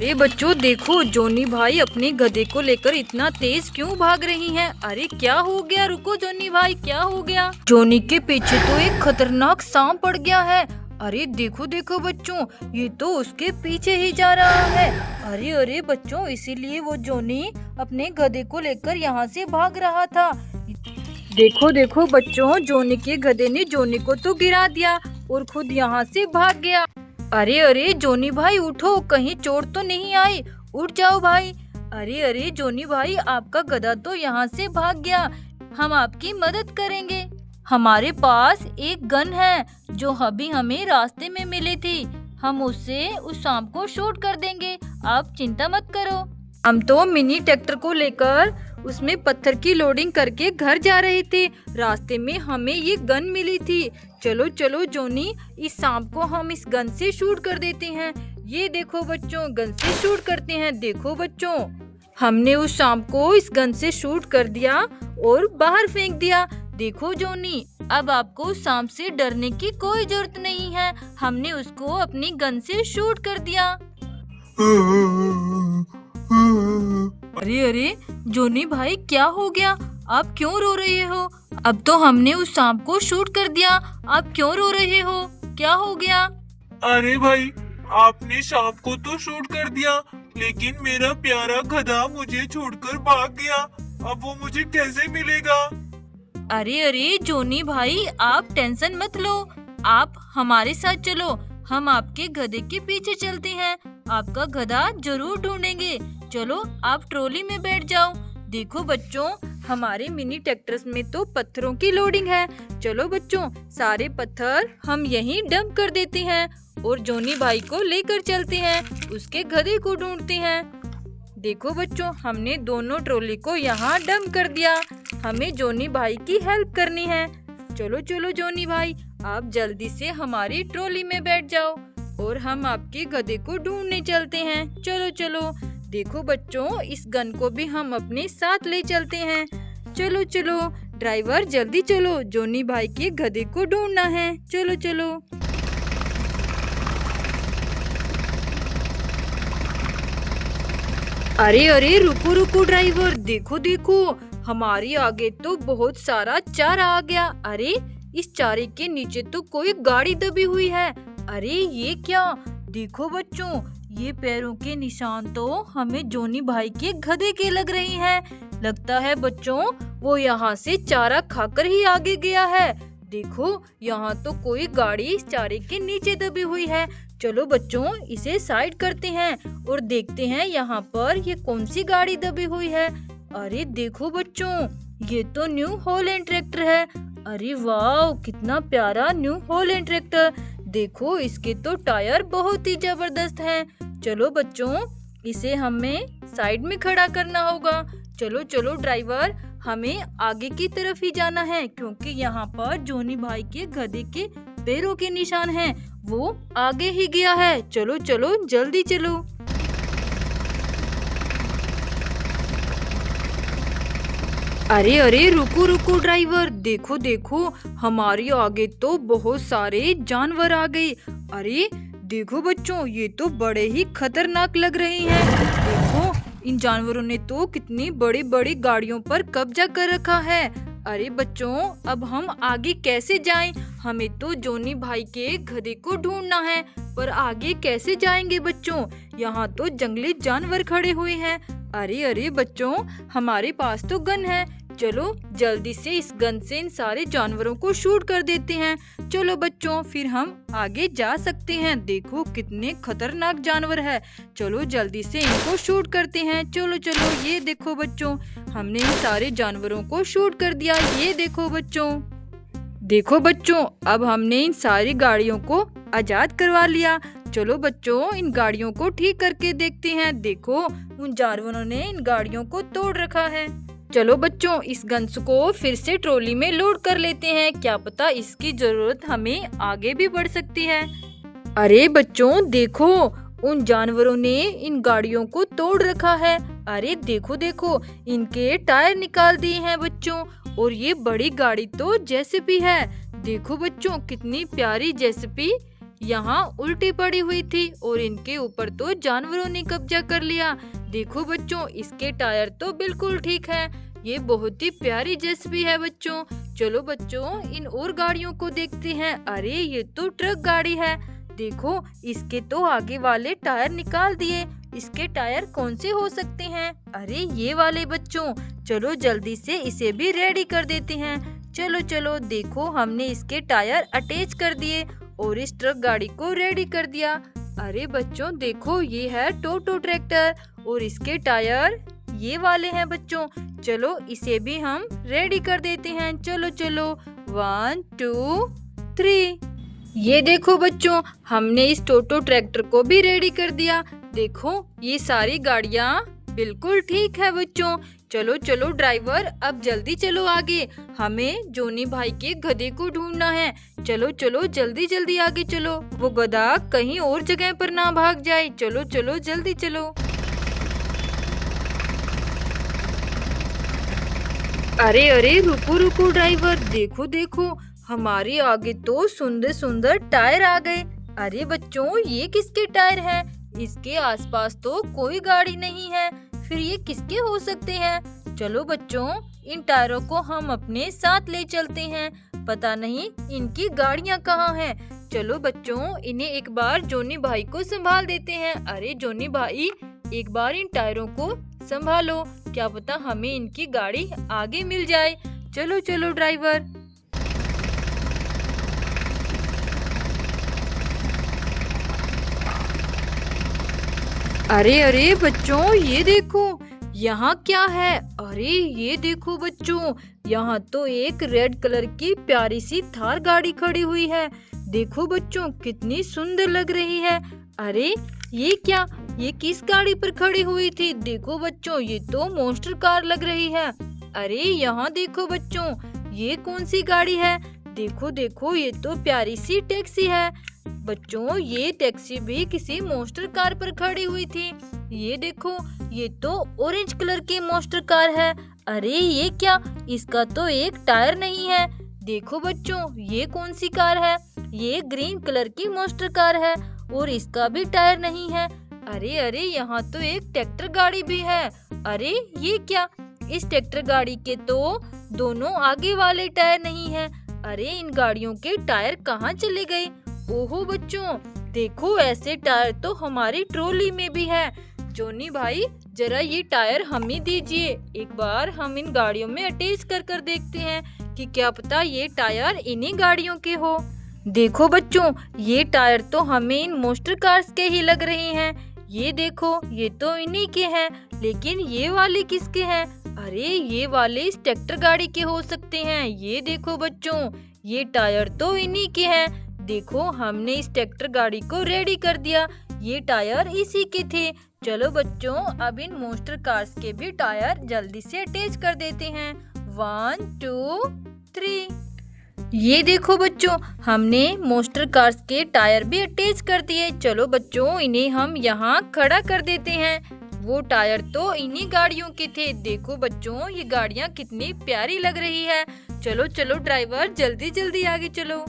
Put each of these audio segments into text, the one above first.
अरे बच्चों देखो, जोनी भाई अपने गधे को लेकर इतना तेज क्यों भाग रही हैं? अरे क्या हो गया? रुको जोनी भाई, क्या हो गया? जोनी के पीछे तो एक खतरनाक सांप पड़ गया है। अरे देखो देखो बच्चों, ये तो उसके पीछे ही जा रहा है। अरे अरे बच्चों, इसीलिए वो जोनी अपने गधे को लेकर यहाँ से भाग रहा था। देखो देखो बच्चों, जोनी के गधे ने जोनी को तो गिरा दिया और खुद यहाँ से भाग गया। अरे अरे जोनी भाई उठो, कहीं चोट तो नहीं आई? उठ जाओ भाई। अरे अरे जोनी भाई, आपका गधा तो यहाँ से भाग गया, हम आपकी मदद करेंगे। हमारे पास एक गन है जो अभी हमें रास्ते में मिली थी, हम उससे उस सांप को शूट कर देंगे, आप चिंता मत करो। हम तो मिनी ट्रैक्टर को लेकर उसमें पत्थर की लोडिंग करके घर जा रहे थे, रास्ते में हमें ये गन मिली थी। चलो चलो जोनी, इस सांप को हम इस गन से शूट कर देते हैं। ये देखो बच्चों, गन से शूट करते हैं। देखो बच्चों, हमने उस सांप को इस गन से शूट कर दिया और बाहर फेंक दिया। देखो जोनी, अब आपको उस सांप से डरने की कोई जरूरत नहीं है, हमने उसको अपनी गन से शूट कर दिया। अरे अरे जोनी भाई, क्या हो गया? आप क्यों रो रहे हो? अब तो हमने उस सांप को शूट कर दिया, आप क्यों रो रहे हो? क्या हो गया? अरे भाई, आपने सांप को तो शूट कर दिया, लेकिन मेरा प्यारा गधा मुझे छोड़कर भाग गया। अब वो मुझे कैसे मिलेगा? अरे अरे जोनी भाई, आप टेंशन मत लो, आप हमारे साथ चलो, हम आपके गधे के पीछे चलते हैं, आपका गधा जरूर ढूंढेंगे। चलो आप ट्रॉली में बैठ जाओ। देखो बच्चों, हमारे मिनी ट्रैक्टर्स में तो पत्थरों की लोडिंग है। चलो बच्चों, सारे पत्थर हम यहीं डंप कर देते हैं और जोनी भाई को लेकर चलते हैं, उसके गधे को ढूंढते हैं। देखो बच्चों, हमने दोनों ट्रॉली को यहाँ डंप कर दिया, हमें जोनी भाई की हेल्प करनी है। चलो चलो जोनी भाई, आप जल्दी से हमारी ट्रॉली में बैठ जाओ और हम आपके गधे को ढूंढने चलते हैं। चलो चलो। देखो बच्चों, इस गन को भी हम अपने साथ ले चलते हैं। चलो चलो ड्राइवर, जल्दी चलो, जोनी भाई के गधे को ढूंढना है। चलो चलो। अरे अरे रुको रुको ड्राइवर, देखो देखो, हमारी आगे तो बहुत सारा चारा आ गया। अरे इस चारे के नीचे तो कोई गाड़ी दबी हुई है। अरे ये क्या? देखो बच्चों, ये पैरों के निशान तो हमें जोनी भाई के गधे के लग रही हैं। लगता है बच्चों, वो यहाँ से चारा खाकर ही आगे गया है। देखो, यहाँ तो कोई गाड़ी इस चारे के नीचे दबी हुई है। चलो बच्चों, इसे साइड करते हैं और देखते हैं यहाँ पर ये कौन सी गाड़ी दबी हुई है। अरे देखो बच्चों, ये तो न्यू हॉलैंड ट्रैक्टर है। अरे वाह, कितना प्यारा न्यू हॉलैंड ट्रैक्टर। देखो, इसके तो टायर बहुत ही जबरदस्त हैं। चलो बच्चों, इसे हमें साइड में खड़ा करना होगा। चलो चलो ड्राइवर, हमें आगे की तरफ ही जाना है, क्योंकि यहाँ पर जोनी भाई के गधे के पैरों के निशान हैं, वो आगे ही गया है। चलो चलो जल्दी चलो। अरे अरे रुको रुको ड्राइवर, देखो देखो, हमारी आगे तो बहुत सारे जानवर आ गए। अरे देखो बच्चों, ये तो बड़े ही खतरनाक लग रहे हैं। देखो, इन जानवरों ने तो कितनी बड़ी बड़ी गाड़ियों पर कब्जा कर रखा है। अरे बच्चों, अब हम आगे कैसे जाएं? हमें तो जोनी भाई के गधे को ढूंढना है, पर आगे कैसे जाएंगे बच्चों? यहाँ तो जंगली जानवर खड़े हुए हैं। अरे अरे बच्चों, हमारे पास तो गन है, चलो जल्दी से इस गन से इन सारे जानवरों को शूट कर देते हैं। चलो बच्चों, फिर हम आगे जा सकते हैं। देखो कितने खतरनाक जानवर है, चलो जल्दी से इनको शूट करते हैं। चलो चलो, ये देखो बच्चों, हमने इन सारे जानवरों को शूट कर दिया। ये देखो बच्चों, देखो बच्चों, अब हमने इन सारी गाड़ियों को आजाद करवा लिया। चलो बच्चों, इन गाड़ियों को ठीक करके देखते हैं। देखो, उन जानवरों ने इन गाड़ियों को तोड़ रखा है। चलो बच्चों, इस गन्स को फिर से ट्रॉली में लोड कर लेते हैं, क्या पता इसकी जरूरत हमें आगे भी बढ़ सकती है। अरे बच्चों देखो, उन जानवरों ने इन गाड़ियों को तोड़ रखा है। अरे देखो देखो, इनके टायर निकाल दिए हैं बच्चों, और ये बड़ी गाड़ी तो जेसीबी है। देखो बच्चों, कितनी प्यारी जेसीबी यहाँ उल्टी पड़ी हुई थी और इनके ऊपर तो जानवरों ने कब्जा कर लिया। देखो बच्चों, इसके टायर तो बिल्कुल ठीक है। ये बहुत ही प्यारी जेसीबी है बच्चों। चलो बच्चों, इन और गाड़ियों को देखते हैं। अरे ये तो ट्रक गाड़ी है। देखो, इसके तो आगे वाले टायर निकाल दिए। इसके टायर कौन से हो सकते हैं? अरे ये वाले बच्चों। चलो जल्दी से इसे भी रेडी कर देते हैं। चलो चलो, देखो हमने इसके टायर अटैच कर दिए और इस ट्रक गाड़ी को रेडी कर दिया। अरे बच्चों देखो, ये है टोटो ट्रैक्टर और इसके टायर ये वाले हैं बच्चों। चलो इसे भी हम रेडी कर देते हैं। चलो चलो, 1 2 3। ये देखो बच्चों, हमने इस टोटो ट्रैक्टर को भी रेडी कर दिया। देखो, ये सारी गाड़ियाँ बिल्कुल ठीक है बच्चों। चलो चलो ड्राइवर, अब जल्दी चलो आगे। हमें जोनी भाई के गधे को ढूंढना है। चलो चलो, जल्दी जल्दी आगे चलो। वो गधा कहीं और जगह पर ना भाग जाए। चलो चलो, जल्दी चलो। अरे अरे, रुको रुको ड्राइवर, देखो देखो, हमारे आगे तो सुंदर सुंदर टायर आ गए। अरे बच्चों, ये किसके टायर हैं? इसके आसपास तो कोई गाड़ी नहीं है। फिर ये किसके हो सकते हैं? चलो बच्चों, इन टायरों को हम अपने साथ ले चलते हैं। पता नहीं इनकी गाड़ियाँ कहाँ हैं। चलो बच्चों, इन्हें एक बार जोनी भाई को संभाल देते हैं। अरे जोनी भाई, एक बार इन टायरों को संभालो, क्या पता हमें इनकी गाड़ी आगे मिल जाए। चलो चलो ड्राइवर। अरे अरे बच्चों, ये देखो, यहाँ क्या है? अरे ये देखो बच्चों, यहाँ तो एक रेड कलर की प्यारी सी थार गाड़ी खड़ी हुई है। देखो बच्चों, कितनी सुंदर लग रही है। अरे ये क्या? ये किस गाड़ी पर खड़ी हुई थी? देखो बच्चों, ये तो मॉन्स्टर कार लग रही है। अरे यहाँ देखो बच्चों, ये कौन सी गाड़ी है? देखो देखो, ये तो प्यारी सी टैक्सी है। बच्चों, ये टैक्सी भी किसी मॉन्स्टर कार पर खड़ी हुई थी। ये देखो, ये तो ऑरेंज कलर की मॉन्स्टर कार है। अरे ये क्या? इसका तो एक टायर नहीं है। देखो बच्चों, ये कौन सी कार है? ये ग्रीन कलर की मॉन्स्टर कार है और इसका भी टायर नहीं है। अरे अरे, यहाँ तो एक ट्रैक्टर गाड़ी भी है। अरे ये क्या? इस ट्रैक्टर गाड़ी के तो दोनों आगे वाले टायर नहीं है। अरे इन गाड़ियों के टायर कहाँ चले गए? ओहो बच्चों, देखो, ऐसे टायर तो हमारी ट्रॉली में भी है। जोनी भाई, जरा ये टायर हम ही दीजिए। एक बार हम इन गाड़ियों में अटैच कर कर देखते हैं कि क्या पता ये टायर इन्हीं गाड़ियों के हो। देखो बच्चों, ये टायर तो हमें इन मॉन्स्टर कार्स के ही लग रहे हैं। ये देखो, ये तो इन्हीं के हैं, लेकिन ये वाले किसके हैं? अरे ये वाले इस ट्रैक्टर गाड़ी के हो सकते हैं। ये देखो बच्चों, ये टायर तो इन्हीं के हैं। देखो, हमने इस ट्रैक्टर गाड़ी को रेडी कर दिया। ये टायर इसी के थे। चलो बच्चों, अब इन मॉन्स्टर कार्स के भी टायर जल्दी से अटैच कर देते हैं। 1 2 3। ये देखो बच्चों, हमने मॉन्स्टर कार्स के टायर भी अटैच कर दिए। चलो बच्चों, इन्हें हम यहाँ खड़ा कर देते हैं। वो टायर तो इन्हीं गाड़ियों के थे। देखो बच्चों, ये गाड़ियाँ कितनी प्यारी लग रही है। चलो चलो ड्राइवर, जल्दी जल्दी आगे चलो।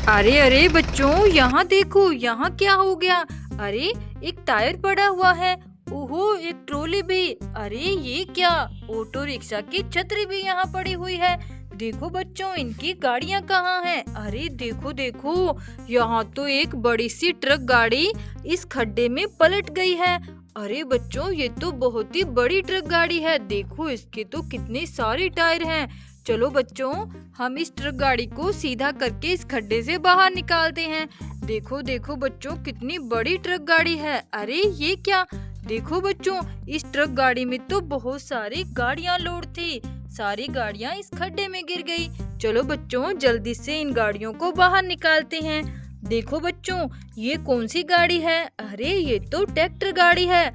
अरे अरे बच्चों, यहाँ देखो, यहाँ क्या हो गया? अरे एक टायर पड़ा हुआ है। ओहो, एक ट्रॉली भी। अरे ये क्या? ऑटो रिक्शा की छतरी भी यहाँ पड़ी हुई है। देखो बच्चों, इनकी गाड़ियाँ कहाँ हैं? अरे देखो देखो, यहाँ तो एक बड़ी सी ट्रक गाड़ी इस खड्डे में पलट गई है। अरे बच्चों, ये तो बहुत ही बड़ी ट्रक गाड़ी है। देखो, इसके तो कितने सारे टायर हैं। चलो बच्चों, हम इस ट्रक गाड़ी को सीधा करके इस खड्डे से बाहर निकालते हैं। देखो देखो बच्चों, कितनी बड़ी ट्रक गाड़ी है। अरे ये क्या? देखो बच्चों, इस ट्रक गाड़ी में तो बहुत सारी गाड़ियां लोड थी। सारी गाड़ियां इस खड्डे में गिर गई। चलो बच्चों, जल्दी से इन गाड़ियों को बाहर निकालते हैं। देखो बच्चों, ये कौन सी गाड़ी है? अरे ये तो ट्रैक्टर गाड़ी है।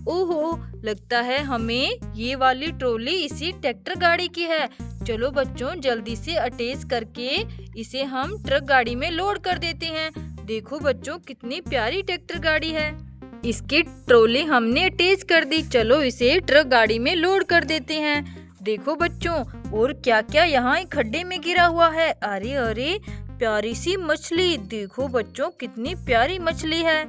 ओहो, लगता है हमें ये वाली ट्रॉली इसी ट्रैक्टर गाड़ी की है। चलो बच्चों, जल्दी से अटैच करके इसे हम ट्रक गाड़ी में लोड कर देते हैं। देखो बच्चों, कितनी प्यारी ट्रैक्टर गाड़ी है। इसकी ट्रॉली हमने अटैच कर दी। चलो इसे ट्रक गाड़ी में लोड कर देते हैं। देखो बच्चों, और क्या क्या यहाँ खड्डे में गिरा हुआ है। अरे अरे, प्यारी सी मछली। देखो बच्चों, कितनी प्यारी मछली है।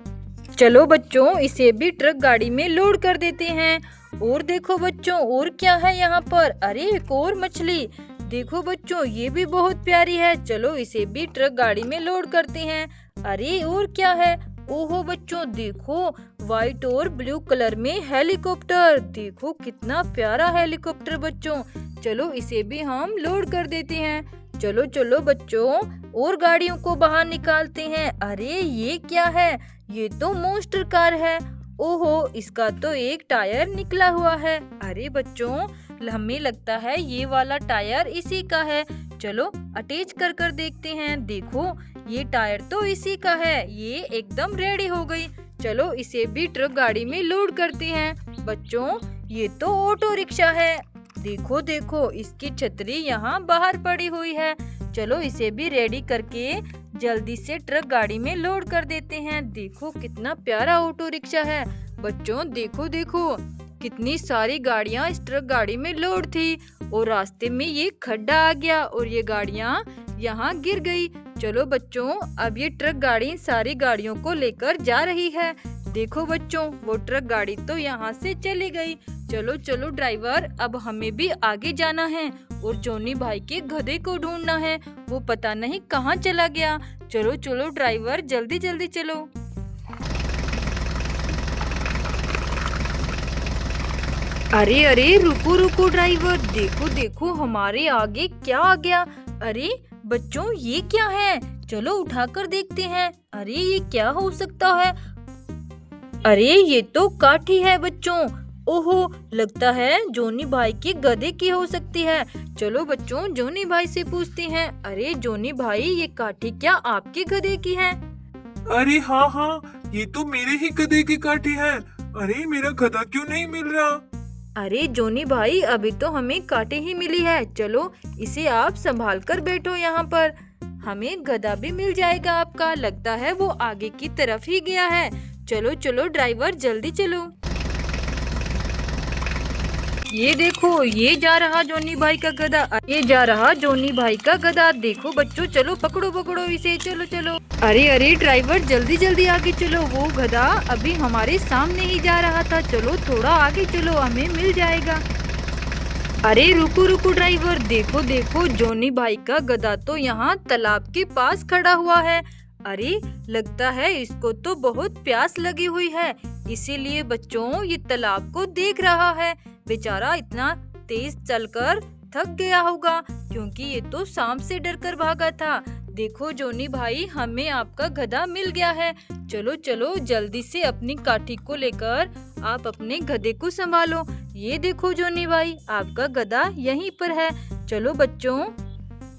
चलो बच्चों, इसे भी ट्रक गाड़ी में लोड कर देते हैं। और देखो बच्चों, और क्या है यहाँ पर। अरे एक और मछली। देखो बच्चों, ये भी बहुत प्यारी है। चलो इसे भी ट्रक गाड़ी में लोड करते हैं। अरे और क्या है। ओहो बच्चों, देखो व्हाइट और ब्लू कलर में हेलीकॉप्टर। देखो कितना प्यारा हेलीकॉप्टर बच्चों। चलो इसे भी हम लोड कर देते हैं। चलो चलो बच्चों, और गाड़ियों को बाहर निकालते हैं। अरे ये क्या है। ये तो मॉन्स्टर कार है। ओहो, इसका तो एक टायर निकला हुआ है। अरे बच्चों, हमें लगता है ये वाला टायर इसी का है। चलो अटैच कर कर देखते हैं। देखो ये टायर तो इसी का है। ये एकदम रेडी हो गई। चलो इसे भी ट्रक गाड़ी में लोड करते हैं। बच्चों, ये तो ऑटो रिक्शा है। देखो देखो, इसकी छतरी यहाँ बाहर पड़ी हुई है। चलो इसे भी रेडी करके जल्दी से ट्रक गाड़ी में लोड कर देते हैं। देखो कितना प्यारा ऑटो रिक्शा है। बच्चों देखो देखो, कितनी सारी गाड़ियाँ इस ट्रक गाड़ी में लोड थी और रास्ते में ये खड्डा आ गया और ये गाड़ियाँ यहाँ गिर गई। चलो बच्चों, अब ये ट्रक गाड़ी सारी गाड़ियों को लेकर जा रही है। देखो बच्चों, वो ट्रक गाड़ी तो यहाँ से चली गई। चलो चलो ड्राइवर, अब हमें भी आगे जाना है और जोनी भाई के गधे को ढूंढना है। वो पता नहीं कहाँ चला गया। चलो चलो ड्राइवर, जल्दी जल्दी चलो। अरे अरे, रुको रुको ड्राइवर। देखो देखो, हमारे आगे क्या आ गया। अरे बच्चों, ये क्या है। चलो उठाकर देखते हैं। अरे ये क्या हो सकता है। अरे ये तो काठी है बच्चों। ओहो, लगता है जोनी भाई के गधे की हो सकती है। चलो बच्चों, जोनी भाई से पूछते हैं। अरे जोनी भाई, ये काठी क्या आपके गधे की है। अरे हाँ हाँ, ये तो मेरे ही गधे की काठी है। अरे मेरा गधा क्यों नहीं मिल रहा। अरे जोनी भाई, अभी तो हमें काटे ही मिली है। चलो इसे आप संभाल कर बैठो यहाँ पर। हमें गधा भी मिल जाएगा आपका। लगता है वो आगे की तरफ ही गया है। चलो चलो ड्राइवर, जल्दी चलो। ये देखो, ये जा रहा जोनी भाई का गधा। ये जा रहा जोनी भाई का गधा। देखो बच्चों, चलो पकड़ो पकड़ो इसे। चलो चलो। अरे अरे ड्राइवर, जल्दी जल्दी आगे चलो। वो गधा अभी हमारे सामने ही जा रहा था। चलो थोड़ा आगे चलो, हमें मिल जाएगा। अरे रुको रुको ड्राइवर, देखो देखो, जोनी भाई का गधा तो यहाँ तालाब के पास खड़ा हुआ है। अरे लगता है इसको तो बहुत प्यास लगी हुई है, इसीलिए बच्चों ये तालाब को देख रहा है। बेचारा इतना तेज चलकर थक गया होगा, क्योंकि ये तो सांप से डरकर भागा था। देखो जोनी भाई, हमें आपका गधा मिल गया है। चलो चलो, जल्दी से अपनी काठी को लेकर आप अपने गधे को संभालो। ये देखो जोनी भाई, आपका गधा यहीं पर है। चलो बच्चों,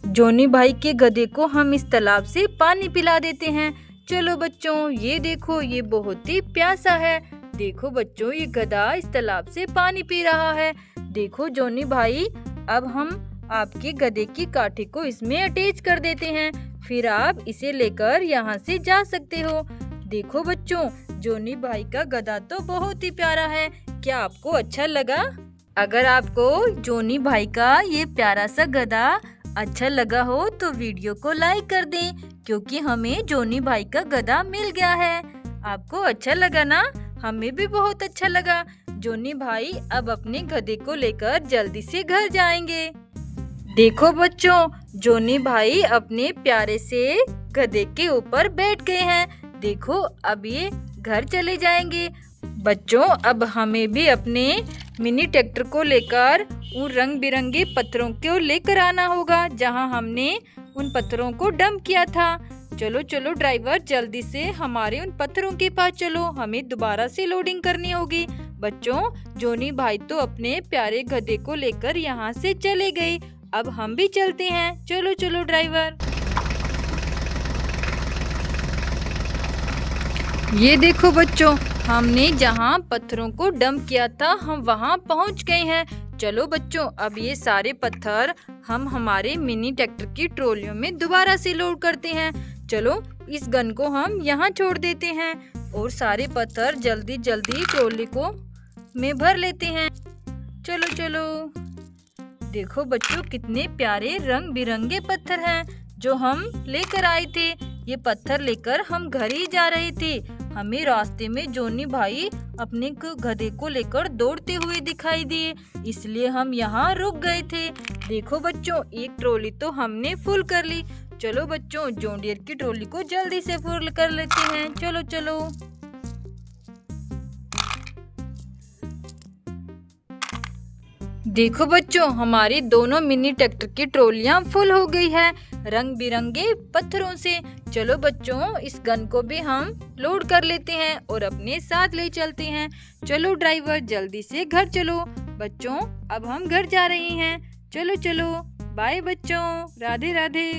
जोनी भाई के गधे को हम इस तालाब से पानी पिला देते हैं। चलो बच्चों, ये देखो, ये बहुत ही प्यासा है। देखो बच्चों, ये गधा इस तालाब से पानी पी रहा है। देखो जोनी भाई, अब हम आपके गधे की काठी को इसमें अटैच कर देते हैं, फिर आप इसे लेकर यहाँ से जा सकते हो। देखो बच्चों, जोनी भाई का गधा तो बहुत ही प्यारा है। क्या आपको अच्छा लगा? अगर आपको जोनी भाई का ये प्यारा सा गधा अच्छा लगा हो तो वीडियो को लाइक कर दें, क्योंकि हमें जोनी भाई का गधा मिल गया है। आपको अच्छा लगा ना? हमें भी बहुत अच्छा लगा। जोनी भाई अब अपने गधे को लेकर जल्दी से घर जाएंगे। देखो बच्चों, जोनी भाई अपने प्यारे से गधे के ऊपर बैठ गए हैं। देखो अब ये घर चले जाएंगे। बच्चों, अब हमें भी अपने मिनी ट्रैक्टर को लेकर उन रंग बिरंगे पत्थरों को लेकर आना होगा, जहां हमने उन पत्थरों को डंप किया था। चलो चलो ड्राइवर, जल्दी से हमारे उन पत्थरों के पास चलो, हमें दोबारा से लोडिंग करनी होगी। बच्चों, जोनी भाई तो अपने प्यारे गधे को लेकर यहाँ से चले गए। अब हम भी चलते हैं। चलो चलो ड्राइवर। ये देखो बच्चों, हमने जहाँ पत्थरों को डंप किया था, हम वहाँ पहुँच गए हैं। चलो बच्चों, अब ये सारे पत्थर हम हमारे मिनी ट्रैक्टर की ट्रॉलियों में दोबारा से लोड करते हैं। चलो इस गन को हम यहाँ छोड़ देते हैं और सारे पत्थर जल्दी जल्दी ट्रॉली को में भर लेते हैं। चलो चलो। देखो बच्चों, कितने प्यारे रंग बिरंगे पत्थर हैं जो हम लेकर आए थे। ये पत्थर लेकर हम घर ही जा रहे थे। हमें रास्ते में जोनी भाई अपने गधे को लेकर दौड़ते हुए दिखाई दिए, इसलिए हम यहाँ रुक गए थे। देखो बच्चों, एक ट्रॉली तो हमने फुल कर ली। चलो बच्चों, जॉन डियर की ट्रॉली को जल्दी से फुल कर लेते हैं। चलो चलो। देखो बच्चों, हमारी दोनों मिनी ट्रैक्टर की ट्रॉलियां फुल हो गई है रंग बिरंगे पत्थरों से। चलो बच्चों, इस गन को भी हम लोड कर लेते हैं और अपने साथ ले चलते हैं। चलो ड्राइवर, जल्दी से घर चलो। बच्चों, अब हम घर जा रहे हैं। चलो चलो, बाय बच्चों, राधे राधे।